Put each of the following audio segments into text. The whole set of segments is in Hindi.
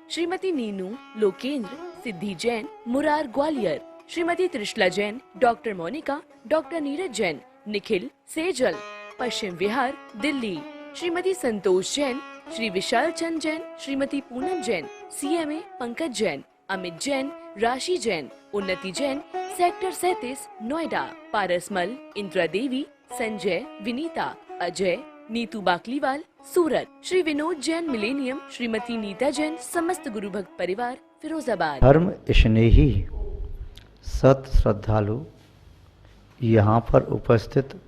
श्रीमती नीनू लोकेंद्र सिद्धि Jain Murar Gwalior, Shrimati Trishala Jain doctor Monika doctor Neeraj Jain Nikhil Sejal Paschim Vihar Delhi, Shrimati Santosh Jain Shri Vishal Chand Jain Shrimati Poonam Jain CMA Pankaj Jain Amit Jain राशि जैन उन्नति जैन सेक्टर 37 नोएडा, पारसमल इंदिरा देवी संजय विनीता अजय नीतू बाकलीवाल सूरत, श्री विनोद जैन मिलेनियम श्रीमती नीता जैन समस्त गुरु भक्त परिवार फिरोजाबाद। धर्म स्नेही सत श्रद्धालु यहाँ पर उपस्थित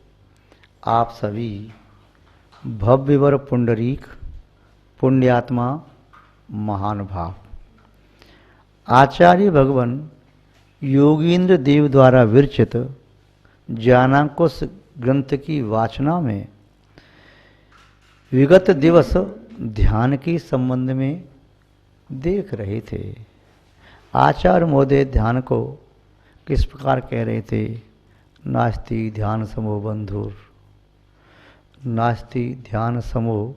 आप सभी भव्यवर पुंडरीक पुण्यात्मा महानुभाव आचार्य भगवान योगींद्र देव द्वारा विरचित ज्ञानांकुश ग्रंथ की वाचना में विगत दिवस ध्यान के संबंध में देख रहे थे। आचार्य महोदय ध्यान को किस प्रकार कह रहे थे? नास्ति ध्यान समूह बंधुर, नास्ति ध्यान समूह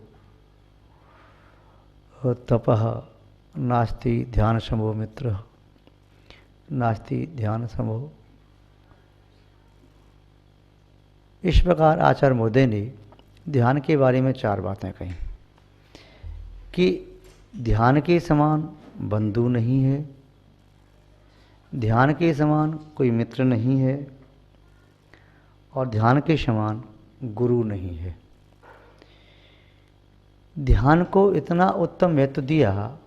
तपः, नास्ति ध्यान समूह मित्र, नास्ति ध्यान समूह। इस प्रकार आचार्य महोदय ने ध्यान के बारे में 4 बातें कही कि ध्यान के समान बंधु नहीं है, ध्यान के समान कोई मित्र नहीं है और ध्यान के समान गुरु नहीं है। ध्यान को इतना उत्तम महत्व दिया।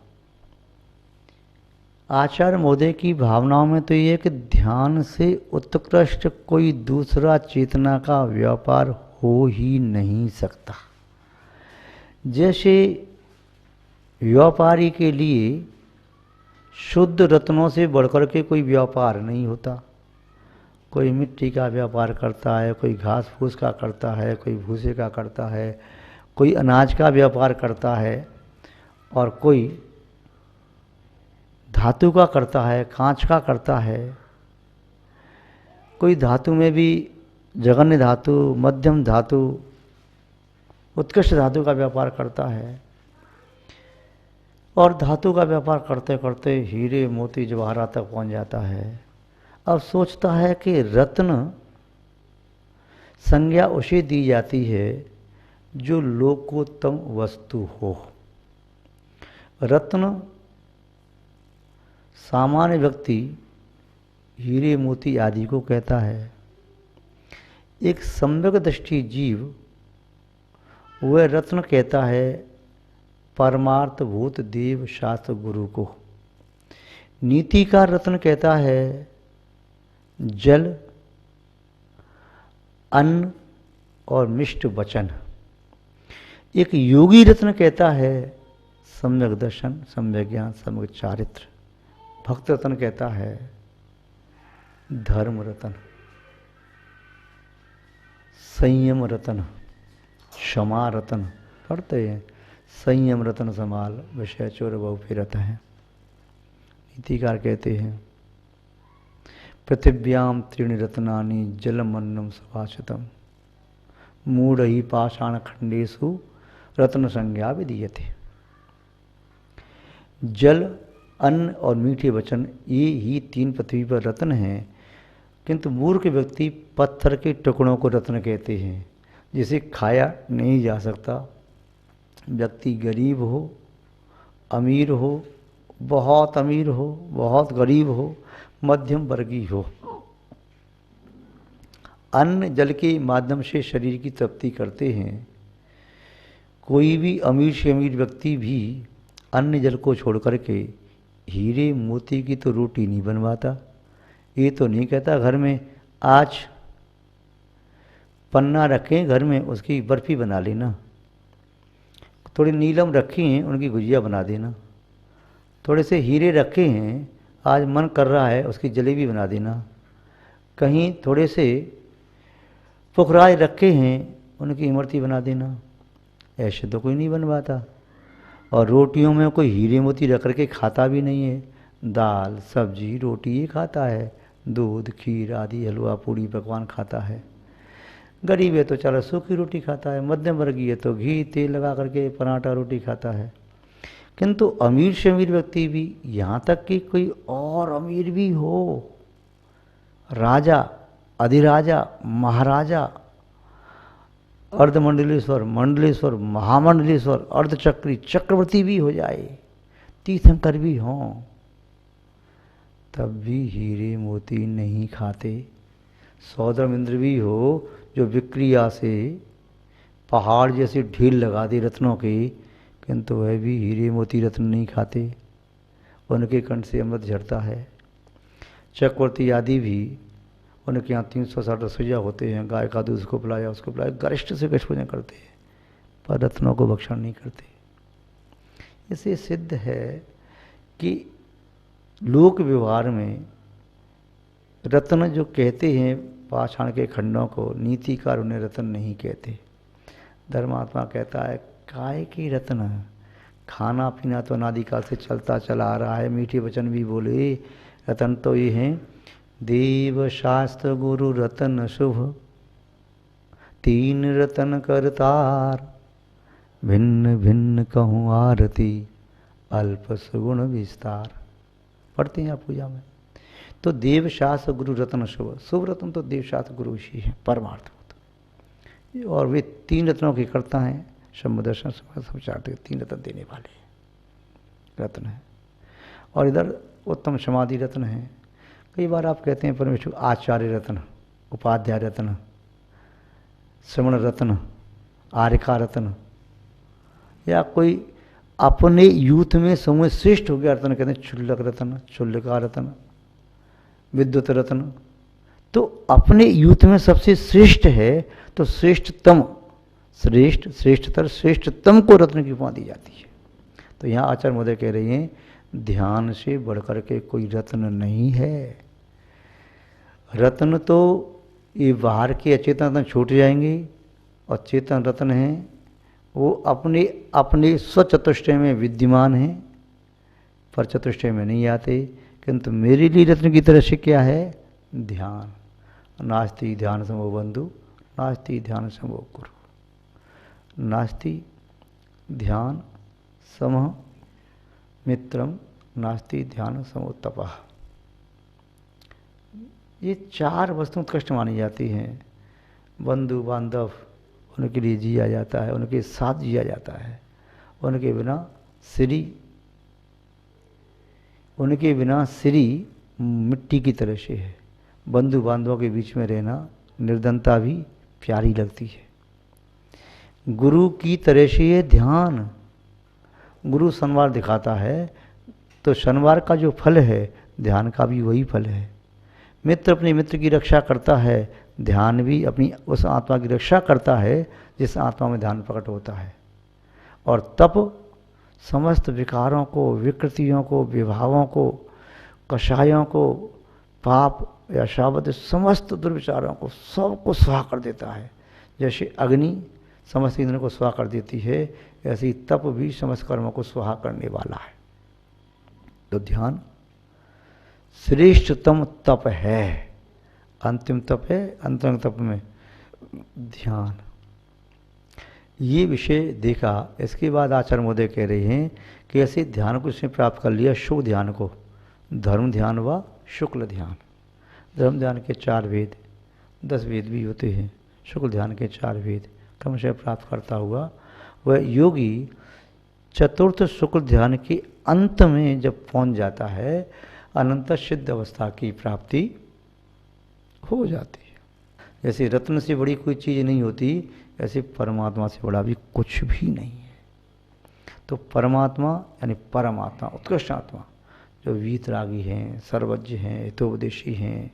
आचार्य महोदय की भावनाओं में तो ये कि ध्यान से उत्कृष्ट कोई दूसरा चेतना का व्यापार हो ही नहीं सकता। जैसे व्यापारी के लिए शुद्ध रत्नों से बढ़कर के कोई व्यापार नहीं होता। कोई मिट्टी का व्यापार करता है, कोई घास फूस का करता है, कोई भूसे का करता है, कोई अनाज का व्यापार करता है और कोई धातु का करता है, कांच का करता है। कोई धातु में भी जघन्य धातु, मध्यम धातु, उत्कृष्ट धातु का व्यापार करता है और धातु का व्यापार करते करते हीरे मोती जवाहरात तक पहुंच जाता है। अब सोचता है कि रत्न संज्ञा उसे दी जाती है जो लोकोत्तम वस्तु हो। रत्न सामान्य व्यक्ति हीरे मोती आदि को कहता है। एक सम्यक दृष्टि जीव वह रत्न कहता है परमार्थ भूत देव शास्त्र गुरु को। नीति का रत्न कहता है जल, अन्न और मिष्ट वचन। एक योगी रत्न कहता है सम्यक दर्शन, सम्यक ज्ञान, सम्यक चारित्र। भक्त रत्न कहता है धर्म रत्न, संयम रत्न, क्षमा रत्न। पढ़ते हैं संयम रत्न संभाल विषय चोर बहु फिरत है। नीतिकार कहते हैं पृथिव्याम त्रीणि रत्नानि जलमन्नम सुभाषितम मूढ़ ही पाषाण खंडेशु रत्न संज्ञा विधीयते। जल, अन्न और मीठे वचन ये ही 3 पृथ्वी पर रत्न हैं, किंतु मूर्ख व्यक्ति पत्थर के टुकड़ों को रत्न कहते हैं जिसे खाया नहीं जा सकता। व्यक्ति गरीब हो, अमीर हो, बहुत अमीर हो, बहुत गरीब हो, मध्यम वर्गीय हो, अन्न जल के माध्यम से शरीर की तृप्ति करते हैं। कोई भी अमीर से अमीर व्यक्ति भी अन्न जल को छोड़ करके हीरे मोती की तो रोटी नहीं बनवाता। ये तो नहीं कहता घर में आज पन्ना रखें, घर में उसकी बर्फ़ी बना लेना। थोड़ी नीलम रखी हैं, उनकी गुजिया बना देना। थोड़े से हीरे रखे हैं, आज मन कर रहा है उसकी जलेबी बना देना। कहीं थोड़े से पुखराज रखे हैं, उनकी इमरती बना देना। ऐसे तो कोई नहीं बनवाता। और रोटियों में कोई हीरे मोती रख करके खाता भी नहीं है। दाल सब्जी रोटी ये खाता है, दूध खीर आदि हलवा पूड़ी पकवान खाता है। गरीब है तो चलो सूखी रोटी खाता है, मध्यम वर्गीय है तो घी तेल लगा करके पराठा रोटी खाता है। किंतु अमीर से अमीर व्यक्ति भी, यहाँ तक कि कोई और अमीर भी हो, राजा, अधिराजा, महाराजा, अर्धमंडलेश्वर, मंडलेश्वर, महामंडलेश्वर, अर्धचक्री, चक्रवर्ती भी हो जाए, तीर्थंकर भी हों, तब भी हीरे मोती नहीं खाते। सौदम इंद्र भी हो जो विक्रिया से पहाड़ जैसे ढील लगा दे रत्नों के, किंतु वह भी हीरे मोती रत्न नहीं खाते, उनके कंठ से अमृत झरता है। चक्रवर्ती आदि भी, उनके यहाँ 360 रसोइया होते हैं, गाय का दूध उसको पिलाया उसको पिलाया, गरिष्ठ से गरिष्ठ भोजन करते हैं, पर रत्नों को भक्षण नहीं करते। इससे सिद्ध है कि लोक व्यवहार में रत्न जो कहते हैं पाषाण के खंडों को, नीतिकार उन्हें रत्न नहीं कहते। धर्मात्मा कहता है काय के रत्न, खाना पीना तो अनादिकाल से चलता चला आ रहा है, मीठे वचन भी बोले, रत्न तो ये हैं देव शास्त्र गुरु रतन शुभ, तीन रतन करतार, भिन्न भिन्न कहूँ आरती, अल्प सुगुण विस्तार। पढ़ते हैं आप पूजा में। तो देव शास्त्र गुरु रत्न शुभ, शुभ रत्न तो देव शास्त्र गुरु ही है परमार्थ, और वे तीन रत्नों के करता हैं, शंभु दर्शन सब चाहते, तीन रत्न देने वाले रत्न हैं। और इधर उत्तम समाधि रत्न है। कई बार आप कहते हैं परमेश्वर आचार्य रत्न, उपाध्याय रत्न, श्रवण रत्न, आर्यका रत्न, या कोई अपने यूथ में समूह श्रेष्ठ हो गया रत्न कहते हैं क्षुल्लक रत्न, क्षुल्लका रत्न, विद्युत रत्न। तो अपने यूथ में सबसे श्रेष्ठ है तो श्रेष्ठतम, श्रेष्ठ, श्रेष्ठतर, श्रेष्ठतम को रत्न की उपमा दी जाती है। तो यहाँ आचार्य महोदय कह रहे हैं ध्यान से बढ़कर के कोई रत्न नहीं है। रत्न तो ये बाहर के अचेतन रत्न छूट जाएंगे, और चेतन रत्न हैं वो अपने अपने स्वचतुष्टय में विद्यमान हैं, पर चतुष्टय में नहीं आते। किंतु मेरे लिए रत्न की तरह से क्या है? ध्यान। नास्ति ध्यान समो बंधु, नास्ति ध्यान समो गुरु। नास्ति ध्यान समः मित्रम, नास्ति ध्यान समो तपः। ये चार वस्तु उत्कृष्ट मानी जाती हैं। बंधु बांधव, उनके लिए जिया जाता है, उनके साथ जिया जाता है, उनके बिना श्री मिट्टी की तरह से है। बंधु बांधवों के बीच में रहना निर्धनता भी प्यारी लगती है। गुरु की तरह से ये ध्यान, गुरु शनिवार दिखाता है तो शनिवार का जो फल है ध्यान का भी वही फल है। मित्र अपने मित्र की रक्षा करता है, ध्यान भी अपनी उस आत्मा की रक्षा करता है जिस आत्मा में ध्यान प्रकट होता है। और तप समस्त विकारों को, विकृतियों को, विभावों को, कषायों को, पाप या शाबद, समस्त दुर्विचारों को, सबको स्वाहा कर देता है। जैसे अग्नि समस्त इंद्र को स्वाहा कर देती है, ऐसे ही तप भी समस्त कर्मों को स्वाहा करने वाला है। तो ध्यान श्रेष्ठतम तप है, अंतिम तप है। अंतिम तप में ध्यान, ये विषय देखा। इसके बाद आचार्य महोदय कह रहे हैं कि ऐसे ध्यान को इसने प्राप्त कर लिया, शुभ ध्यान को, धर्म ध्यान व शुक्ल ध्यान। धर्म ध्यान के 4 वेद, 10 वेद भी होते हैं। शुक्ल ध्यान के 4 वेद क्रमशः प्राप्त करता हुआ वह योगी चतुर्थ शुक्ल ध्यान के अंत में जब पहुंच जाता है, अनंत सिद्ध अवस्था की प्राप्ति हो जाती है। जैसे रत्न से बड़ी कोई चीज़ नहीं होती, ऐसे परमात्मा से बड़ा भी कुछ भी नहीं है। तो परमात्मा यानी परमात्मा, उत्कृष्ट आत्मा, जो वीतरागी हैं, सर्वज्ञ हैं, हितोपदेशी हैं,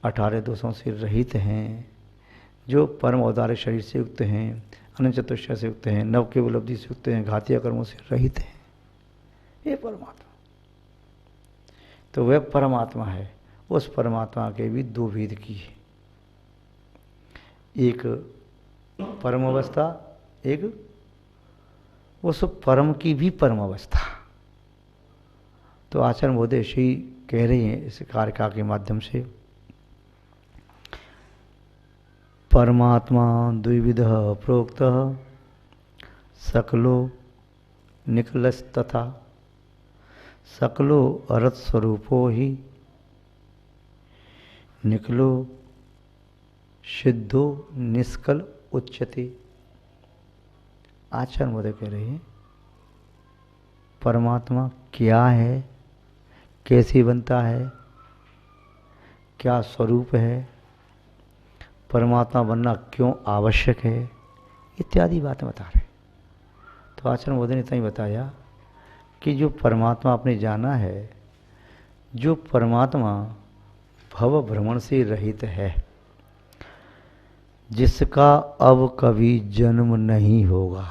18 दोषों से रहित हैं, जो परम औदार्य शरीर से युक्त हैं, अनंत चतुष्टय से युक्त हैं, नव केवल उपलब्धि से युक्त हैं, घातीय कर्मों से रहित हैं, ये परमात्मा। तो वह परमात्मा है। उस परमात्मा के भी 2 भेद की है, एक परम अवस्था, एक उस परम की भी परम अवस्था। तो आचार्य महोदय श्री कह रहे हैं इस कार्यका के माध्यम से, परमात्मा द्विविध प्रोक्त सकलो निखलस्तथा सकलो अरत स्वरूपो ही निखलो सिद्धो निष्कल उच्यते। आचार्य महोदय कह रहे हैं परमात्मा क्या है, कैसे बनता है, क्या स्वरूप है, परमात्मा बनना क्यों आवश्यक है, इत्यादि बातें बता रहे। तो आचार्य महोदय ने इतना ही बताया कि जो परमात्मा आपने जाना है, जो परमात्मा भव भ्रमण से रहित है, जिसका अब कभी जन्म नहीं होगा,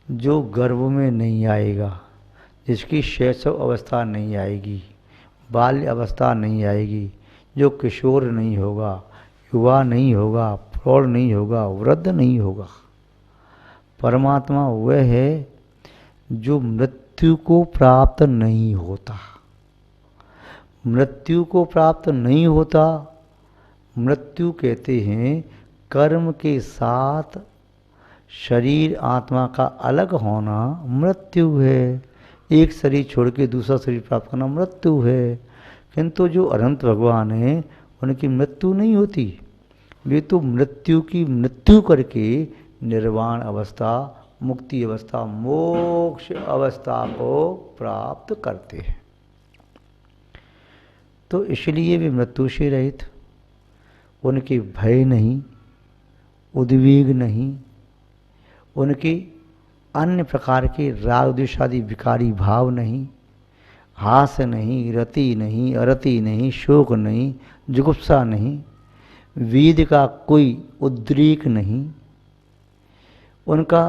जो गर्भ में नहीं आएगा, जिसकी शैशव अवस्था नहीं आएगी, बाल्य अवस्था नहीं आएगी, जो किशोर नहीं होगा, युवा नहीं होगा, प्रौढ़ नहीं होगा, वृद्ध नहीं होगा। परमात्मा वह है जो मृत्यु को प्राप्त नहीं होता। मृत्यु को प्राप्त नहीं होता, मृत्यु कहते हैं कर्म के साथ शरीर आत्मा का अलग होना मृत्यु है। एक शरीर छोड़ के दूसरा शरीर प्राप्त करना मृत्यु है। किंतु जो अनंत भगवान हैं उनकी मृत्यु नहीं होती, वे तो मृत्यु की मृत्यु करके निर्वाण अवस्था, मुक्ति अवस्था, मोक्ष अवस्था को प्राप्त करते हैं। तो इसलिए वे मृत्यु से रहित, उनके भय नहीं, उद्वेग नहीं, उनके अन्य प्रकार के राग द्वेष आदि विकारी भाव नहीं, हास नहीं, रति नहीं, अरति नहीं, शोक नहीं, जुगुप्सा नहीं, वेद का कोई उद्रेक नहीं, उनका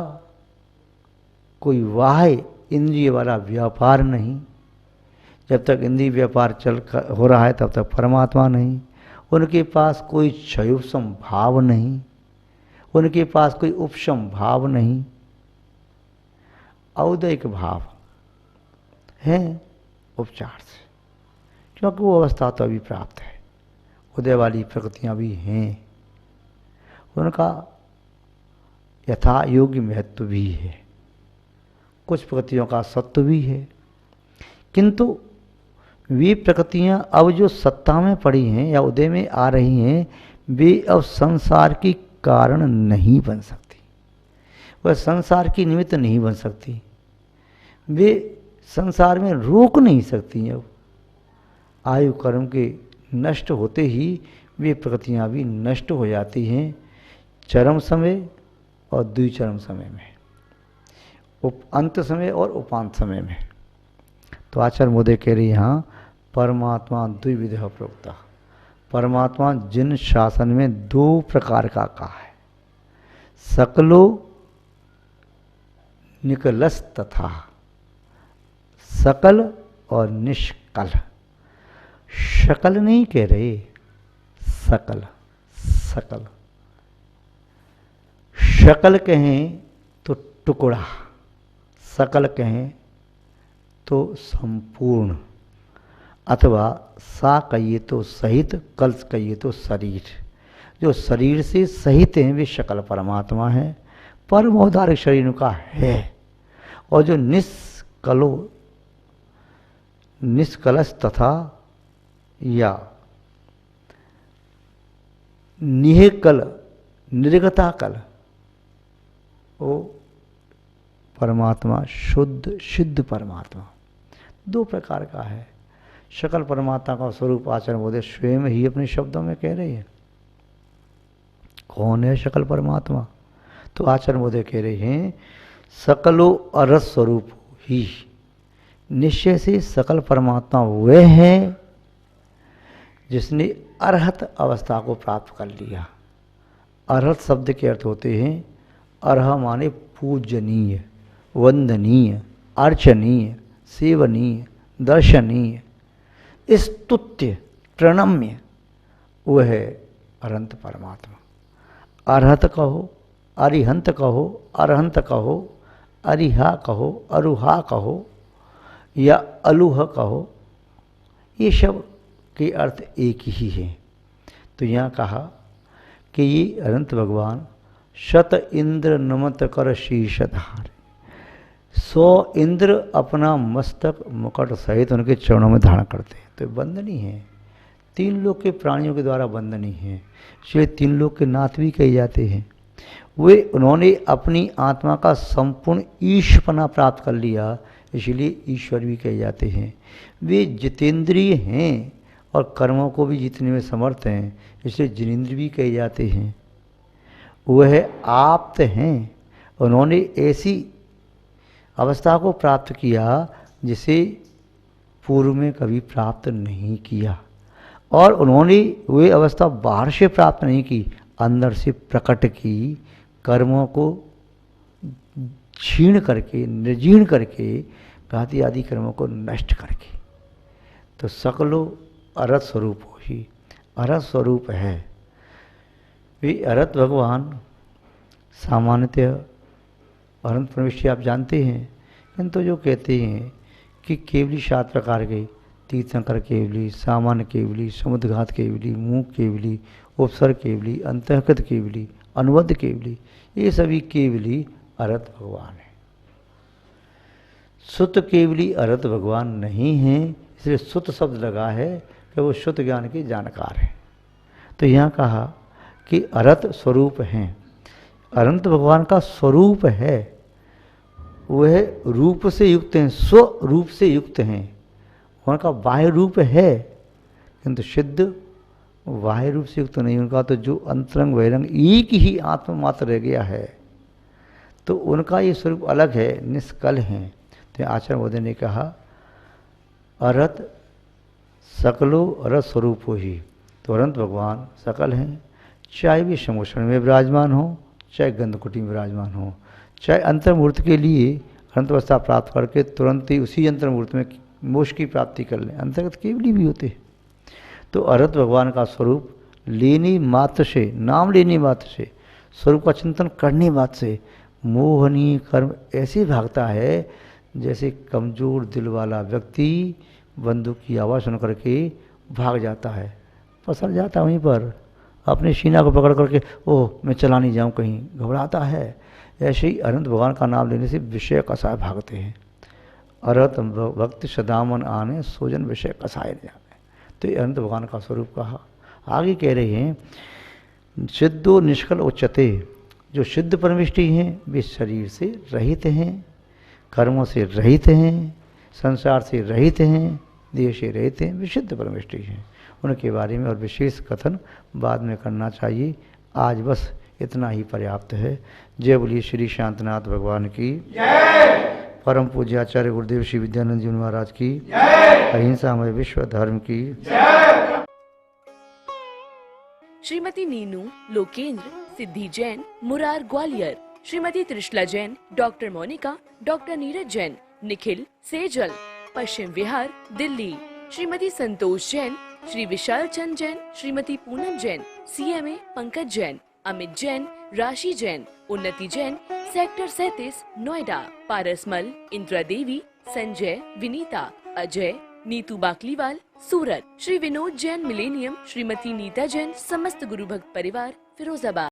कोई बाह्य इंद्रिय वाला व्यापार नहीं। जब तक इंद्रिय व्यापार हो रहा है तब तक परमात्मा नहीं। उनके पास कोई क्षयोपम भाव नहीं, उनके पास कोई उपशम भाव नहीं, औदयिक भाव है उपचार से, क्योंकि वो अवस्था तो अभी प्राप्त है। उदय वाली प्रकृतियाँ भी हैं, उनका यथा योग्य महत्व भी है, कुछ प्रकृतियों का सत्व भी है, किंतु वे प्रकृतियाँ अब जो सत्ता में पड़ी हैं या उदय में आ रही हैं, वे अब संसार की कारण नहीं बन सकती, वह संसार की निमित्त नहीं बन सकती, वे संसार में रोक नहीं सकती। अब आयु कर्म के नष्ट होते ही वे प्रकृतियाँ भी नष्ट हो जाती हैं, चरम समय और द्विचरम समय में, अंत समय और उपांत समय में। तो आचार्य महोदय कह रहे यहाँ परमात्मा द्विविध प्रोक्ता। परमात्मा जिन शासन में दो प्रकार का कहा है, सकलो निकलस तथा, सकल और निष्कल। शकल नहीं कह रहे, सकल, सकल। शकल कहें तो टुकड़ा, सकल कहें तो संपूर्ण, अथवा सा कहिए तो सहित, कल कहिए तो शरीर। जो शरीर से सहित हैं वे शकल परमात्मा है, परमोदारिक शरीर उनका है। और जो निष्कलश तथा या निहकल, निर्गता कल, वो परमात्मा शुद्ध सिद्ध परमात्मा दो प्रकार का है। शकल परमात्मा का स्वरूप आचार्य महोदय स्वयं ही अपने शब्दों में कह रहे हैं। कौन है शकल परमात्मा? तो आचार्य महोदय कह रहे हैं सकलो अरस स्वरूप ही। निश्चय से सकल परमात्मा वह है जिसने अरहत अवस्था को प्राप्त कर लिया। अरहत शब्द के अर्थ होते हैं, अरह माने पूजनीय, वंदनीय, अर्चनीय, सेवनीय, दर्शनीय, स्तुत्य, प्रणम्य, वह है अनंत परमात्मा। अरहत कहो, अरिहंत कहो, अरहंत कहो, अरिहा कहो, अरुहा कहो या अलुह कहो, ये सब के अर्थ एक ही हैं। तो यहाँ कहा कि ये अनंत भगवान शत इंद्र नमत कर शीश धार, 100 इंद्र अपना मस्तक मुकुट सहित उनके चरणों में धारण करते हैं। तो बंदनी है, 3 लोक के प्राणियों के द्वारा बंदनी है, इसलिए 3 लोक के नाथ भी कहे जाते हैं। उन्होंने अपनी आत्मा का संपूर्ण ईशपना प्राप्त कर लिया, इसलिए ईश्वर भी कहे जाते हैं। वे जितेंद्रिय हैं और कर्मों को भी जीतने में समर्थ हैं, इसलिए जिनेंद्र भी कहे जाते हैं। वह आप्त हैं, उन्होंने ऐसी अवस्था को प्राप्त किया जिसे पूर्व में कभी प्राप्त नहीं किया, और उन्होंने वे अवस्था बाहर से प्राप्त नहीं की, अंदर से प्रकट की, कर्मों को क्षीण करके, निर्जीर्ण करके, घाती आदि कर्मों को नष्ट करके। तो सकलो अरहत स्वरूप हो ही अरहत स्वरूप है। वे अरहत भगवान सामान्यतः अनंत प्रविष्टि आप जानते हैं, किंतु जो कहते हैं कि केवली 7 प्रकार के, तीर्थंकर केवली, सामान्य केवली, समुद्रघात केवली, मूक केवली, उपसर्ग केवली, अंतःकृत केवली, अनुबद्ध केवली, ये सभी केवली अरहत भगवान है। सुत केवली अरहत भगवान नहीं है, इसलिए सुत शब्द लगा है कि वो शुद्ध ज्ञान के जानकार है। तो यहाँ कहा कि अरहत स्वरूप हैं, अनंत भगवान का स्वरूप है, वह रूप से युक्त हैं, स्वरूप से युक्त हैं, उनका बाह्य रूप है, किंतु सिद्ध बाह्य रूप से युक्त नहीं। उनका तो जो अंतरंग बहिरंग एक ही आत्मा मात्र रह गया है, तो उनका ये स्वरूप अलग है, निष्कल हैं। तो आचार्य मोदी ने कहा अरहत सकलो अरहत स्वरूप हो ही। तो अनंत भगवान सकल हैं, चाहे वे समोषण में विराजमान हो, चाहे गंधकुटी में विराजमान हो, चाहे अंतर्मूर्त के लिए अनंत अवस्था प्राप्त करके तुरंत ही उसी अंतर्मूर्त में मोक्ष की प्राप्ति कर लें, अंतर्गत केवली भी होते हैं। तो अरहत भगवान का स्वरूप लेने मात्र से, नाम लेने मात्र से, स्वरूप का चिंतन करने मात्र से मोहनीय कर्म ऐसे भागता है जैसे कमजोर दिल वाला व्यक्ति बंदूक की आवाज़ सुन करके भाग जाता है, पसर जाता है वहीं पर, अपने सीना को पकड़ करके ओह मैं चला नहीं जाऊँ कहीं, घबराता है। ऐसे ही अनंत भगवान का नाम लेने से विषय कसाय भागते हैं। अरहत भक्त सदामन आने सोजन विषय कसाय जाने। तो ये अनंत भगवान का स्वरूप कहा। आगे कह रहे हैं सिद्धो निष्कल उच्चते, जो सिद्ध परमिष्टि हैं वे शरीर से रहित हैं, कर्मों से रहित हैं, संसार से रहित हैं, देह से रहित हैं, वे सिद्ध परमिष्टि हैं। उनके बारे में और विशेष कथन बाद में करना चाहिए, आज बस इतना ही पर्याप्त है। जय बोलिए श्री शांतनाथ भगवान की जय, परम पूज्य आचार्य गुरुदेव श्री विद्यानंद जी महाराज की जय, अहिंसामय विश्व धर्म की जय। श्रीमती नीनू लोकेंद्र सिद्धि Jain Murar Gwalior, Shrimati Trishala Jain, doctor Monika, doctor Neeraj Jain, Nikhil Sejal Paschim Vihar Delhi, Shrimati Santosh Jain, Shri Vishal Chand Jain, Shrimati Poonam Jain, CMA Pankaj Jain, Amit Jain, राशि जैन, उन्नति जैन, सेक्टर 37 नोएडा, पारसमल, इंदिरा देवी, संजय, विनीता, अजय, नीतू बाकलीवाल सूरत, श्री विनोद जैन मिलेनियम, श्रीमती नीता जैन, समस्त गुरु भक्त परिवार फिरोजाबाद।